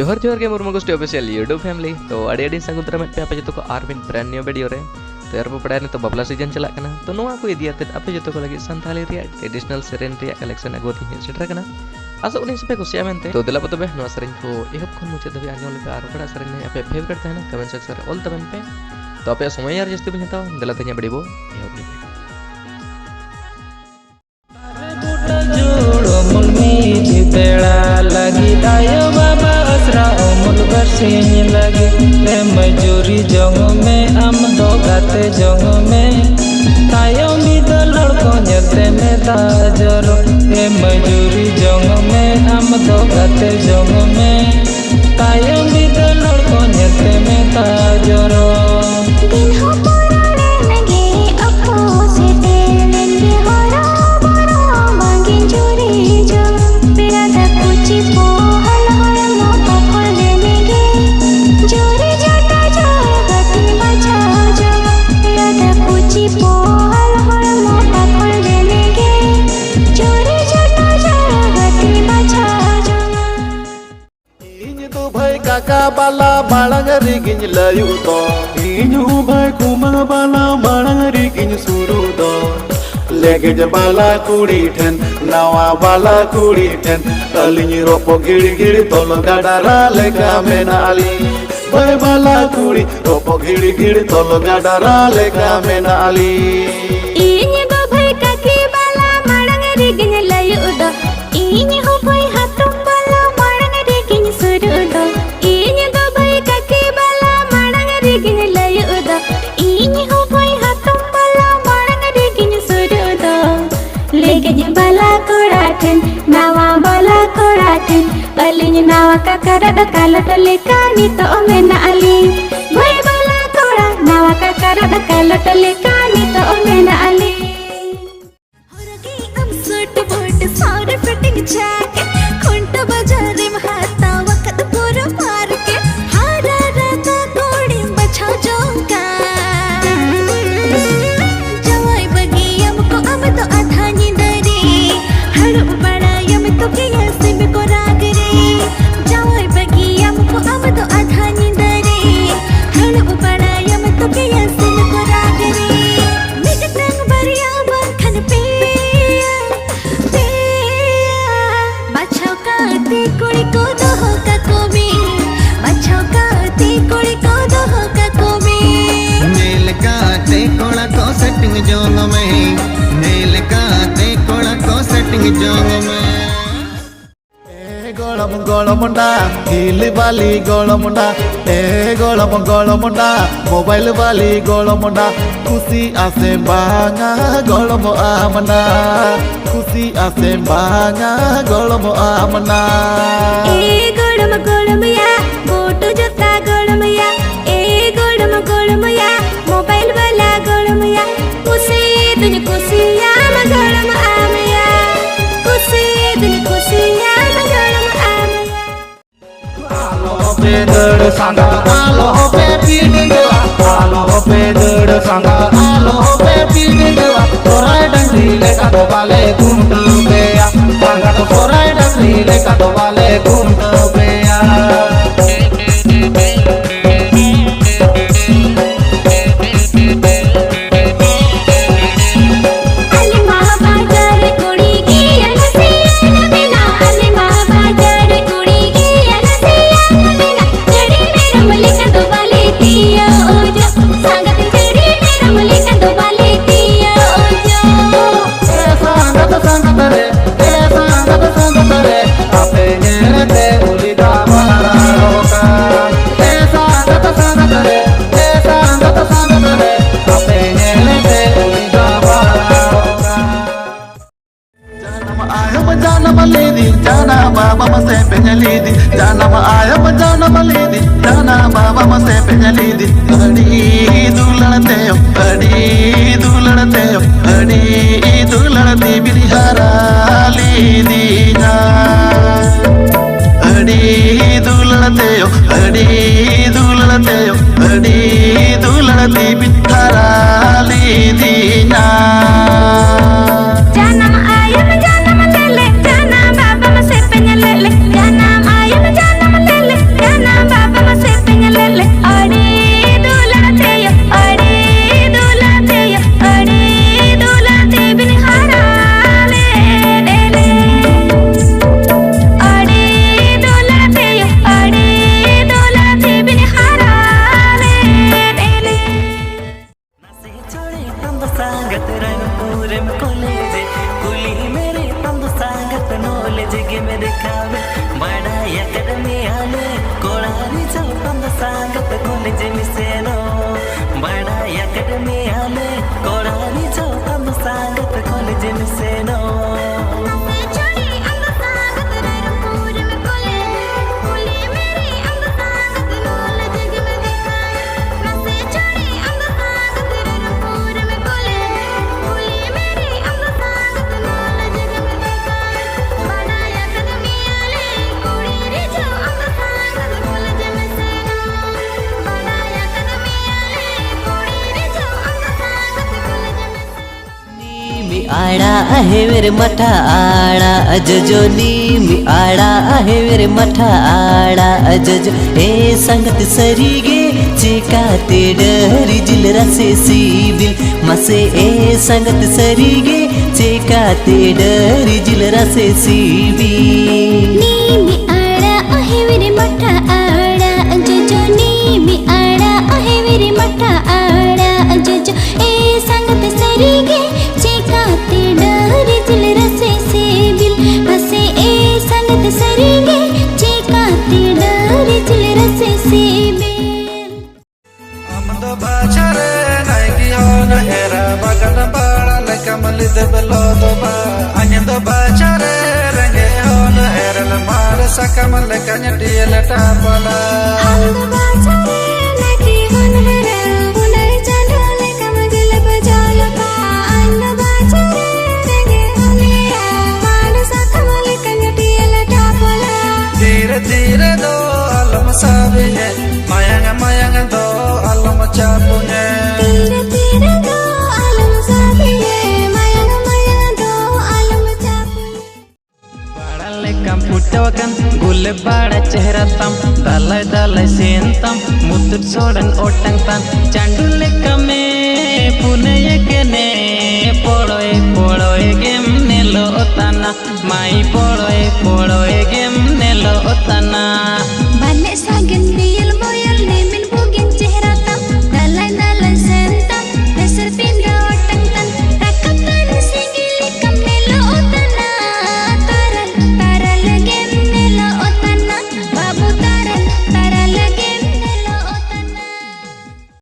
जोहर जोहर के मुर्मू गोष्ठी official YouTube family तो अड़ी अड़ी संगुतरा में पे आप जो को आर ब्रांड न्यू वीडियो रे तो यार पड़ा ने तो बबला सीजन चला कना तो नोआ को इदियाते आप जो को लगी संथाली रिया ट्रेडिशनल सेरेन रिया कलेक्शन अगो थी सेटर कना आसो उनी से पे कुसिया मेनते तो दिला पतबे नो सरेन को एहब खन मुचे दबे आने वाले आर बड़ा सरेन ने आपे फेवरेट था ना कमेंट सेक्शन रे ऑल तबन पे तो आपे समय यार जस्ती बन जाता दिला तኛ बड़ी वो एहब नहीं लगी आयो बाबा असरा अमुल बरसिन लगी ले मजूरी जंग में आम दो गाते जंग में तायो मिद लड़को जते में ताजरो ले मजूरी जंग में आम दो गाते जंग में तायो मिद लड़को जते में ताजरो काका बाला बाळंगरी गिन लयु दो इनु भाई कुमा बाला बाळंगरी गिन सुरु दो लेगे ज बाला कुड़ी ठन नवा बाला कुड़ी ठन अलिनी रोपो गिड़ी गिड़ी तोलो गाडारा लेका मेनाली भाई बाला कुड़ी रोपो गिड़ी गिड़ी तोलो गाडारा लेका मेनाली इनी गो भाई काकी बाला बाळंगरी गिन लयु दो इनी हो भाई हातुम बाला बाळंगरी गिन सुरु दो बाला कोड़ाठन नावा बाला कोड़ाठन अलिन नावा का करद कालत लेकानी तो मेना अली भाई बाला कोड़ा नावा का करद कालत लेकानी तो मेना अली होरगी अब सूट बूट सारे फिटिंग जाके खुंट बाजारे में हाथा वक्त पूरा मार के हारा राता कोड़ी बछा जोंका जवाई बगी हमको अब तो आधानी सेटिंग जोंग में नील का ते कोड़ा को सेटिंग जोंग में गोलम गोलमुंडा हिल वाली गोलमुंडा गोलमुंडा मोबाइल वाली गोलमुंडा खुशी आसे बांगा गोलम आमना खुशी आसे बांगा गोलम आमना ए गोलम या फोटो जोता गोलम या ए गोलम या मोबाइल वाला गोलम या खुशी या गोलम आमया खुशी या गोलम आमया आलो पे दड़ सांगा आलो पे पीड़ आलो पे दड़ सांगा आलो पे पीड़ तोराय डंगरी लेका तो वाले घूमत बेया सांगा तो तोराय डंगरी लेका तो वाले घूमत बेया जाना बाबा मसे पेंजलीदी जाना आया जाना मलीदी जाना बाबा मसे पेंजलीदी अड़ी दुलड़ती बिहारा लीदी ना अड़ी दुलड़ती बिहारा लीदी ना जानम आयम जानम ले ले जाना बाबा मसे पेंजले ले जानम आयम जानम ले ले sangat Raipur में कॉलेज कुली मेरे तंद sangat knowledge के मेरे कावे बड़ा एकेडमी आले कोड़ानी चल तंद sangat कॉलेज में सेनो बड़ा एकेडमी आले कोड़ानी चल तंद sangat कॉलेज में सेनो आड़ा आहे मेरे मठा आड़ा अजजो नीमी आड़ा आहे मेरे मठा आड़ा अजजो ए संगत सरीगे चिकाते डरी जिल रसे सीबिल मसे ए संगत सरीगे चिकाते डरी जिल रसे सीबिल नीमी आड़ा आहे मेरे मठा आड़ा अजजो नीमी आड़ा आहे मेरे मठा आड़ा अजजो ए संगत सरीगे चिकाते डरी जिल रसे सीबिल मसे ए संगत सरीगे चिकाते डरी जिल रसे सीबिल अमद बाचारे नाइकी होन हेरा बगन बाड़ा लकमल दबलो दबा अन्यद बाचारे रंगे होन हेरल मार सकमल कन्यटियल टापला अमद बाचारे नाइकी होन हेरा बुलाई चंडोले कमगल बजालपा अन्न बाचारे रंगे होने मार सकमल कन्यटियल टापला धीरे धीरे दो अलम साबिने मायांग मायांग दो अलम चापुने धीरे धीरे दो आलम साबिने मायांग मायांग दो आलम चापुने बाड़ा लेकम पुटवकन गुले बाड़ा चेहरा तम दालाई दालाई सेंतम मुतुट सोडन ओटंग तन चांडू लेकमे पुने यकने पोड़ोए पोड़ोए गेम नेलो तना माई